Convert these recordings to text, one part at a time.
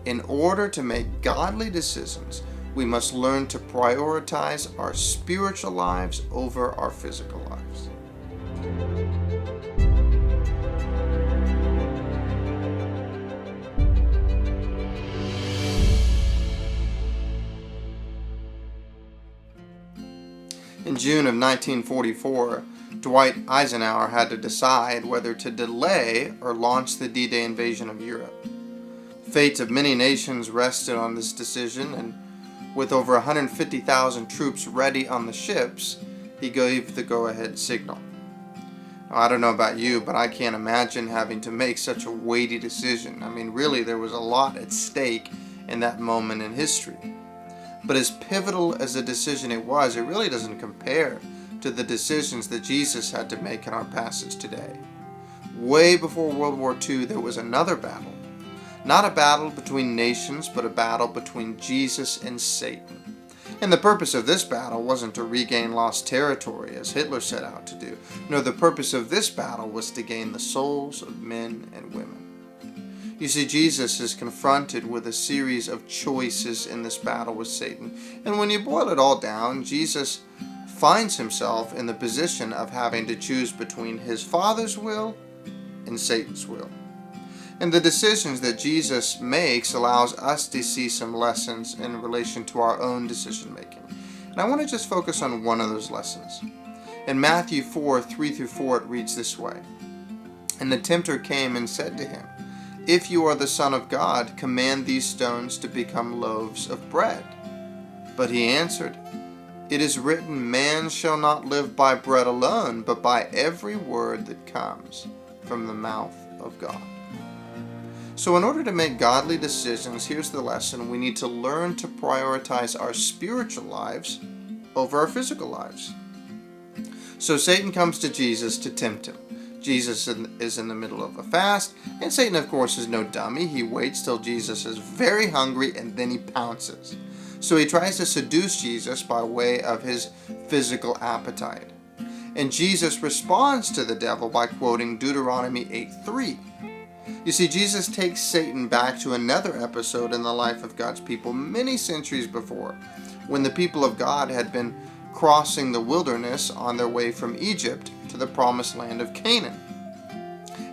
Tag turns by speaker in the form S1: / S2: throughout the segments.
S1: In order to make godly decisions, we must learn to prioritize our spiritual lives over our physical lives. In June of 1944, Dwight Eisenhower had to decide whether to delay or launch the D-Day invasion of Europe. Fates of many nations rested on this decision, and with over 150,000 troops ready on the ships, he gave the go-ahead signal. Now, I don't know about you, but I can't imagine having to make such a weighty decision. I mean, really, there was a lot at stake in that moment in history. But as pivotal as a decision it was, it really doesn't compare to the decisions that Jesus had to make in our passage today. Way before World War II, there was another battle. Not a battle between nations, but a battle between Jesus and Satan. And the purpose of this battle wasn't to regain lost territory, as Hitler set out to do. No, the purpose of this battle was to gain the souls of men and women. You see, Jesus is confronted with a series of choices in this battle with Satan. And when you boil it all down, Jesus finds himself in the position of having to choose between his Father's will and Satan's will. And the decisions that Jesus makes allows us to see some lessons in relation to our own decision making. And I want to just focus on one of those lessons. In Matthew 4, 3-4, it reads this way. And the tempter came and said to him, "If you are the Son of God, command these stones to become loaves of bread." But he answered, "It is written, man shall not live by bread alone, but by every word that comes from the mouth of God." So in order to make godly decisions, here's the lesson. We need to learn to prioritize our spiritual lives over our physical lives. So Satan comes to Jesus to tempt him. Jesus is in the middle of a fast, and Satan, of course, is no dummy. He waits till Jesus is very hungry, and then he pounces. So he tries to seduce Jesus by way of his physical appetite. And Jesus responds to the devil by quoting Deuteronomy 8:3. You see, Jesus takes Satan back to another episode in the life of God's people many centuries before, when the people of God had been crossing the wilderness on their way from Egypt to the promised land of Canaan.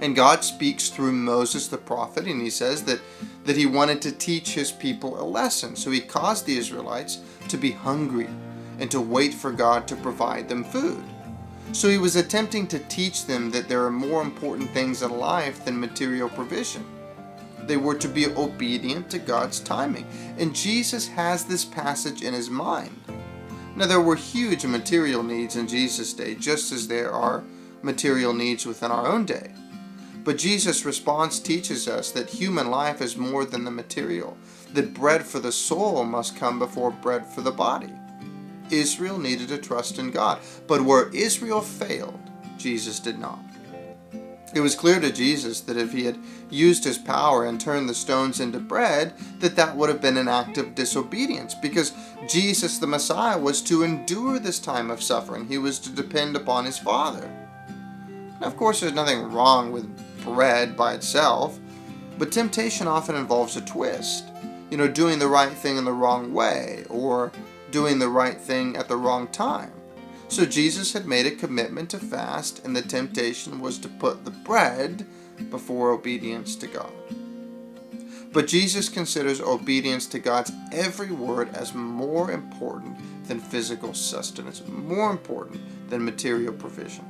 S1: And God speaks through Moses the prophet, and he says that he wanted to teach his people a lesson. So he caused the Israelites to be hungry and to wait for God to provide them food. So he was attempting to teach them that there are more important things in life than material provision. They were to be obedient to God's timing. And Jesus has this passage in his mind. Now, there were huge material needs in Jesus' day, just as there are material needs within our own day. But Jesus' response teaches us that human life is more than the material, that bread for the soul must come before bread for the body. Israel needed to trust in God, but where Israel failed, Jesus did not. It was clear to Jesus that if he had used his power and turned the stones into bread, that would have been an act of disobedience, because Jesus the Messiah was to endure this time of suffering. He was to depend upon his Father. Now, of course, there's nothing wrong with bread by itself, but temptation often involves a twist. Doing the right thing in the wrong way, or doing the right thing at the wrong time. So Jesus had made a commitment to fast, and the temptation was to put the bread before obedience to God. But Jesus considers obedience to God's every word as more important than physical sustenance, more important than material provision.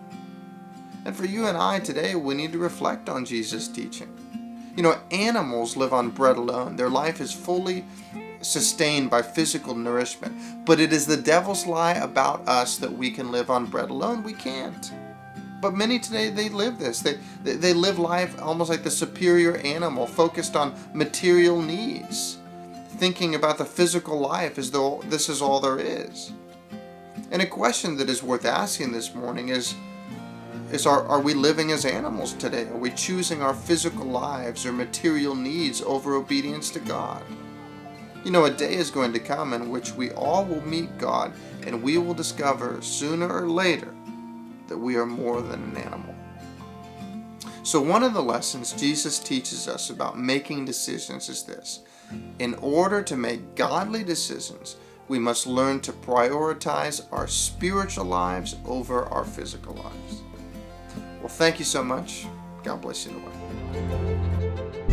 S1: And for you and I today, we need to reflect on Jesus' teaching. Animals live on bread alone. Their life is fully sustained by physical nourishment. But it is the devil's lie about us that we can live on bread alone. We can't. But many today, they live this. They live life almost like the superior animal, focused on material needs, thinking about the physical life as though this is all there is. And a question that is worth asking this morning is are we living as animals today? Are we choosing our physical lives or material needs over obedience to God? A day is going to come in which we all will meet God, and we will discover sooner or later that we are more than an animal. So one of the lessons Jesus teaches us about making decisions is this: in order to make godly decisions, we must learn to prioritize our spiritual lives over our physical lives. Well, thank you so much. God bless you in the way.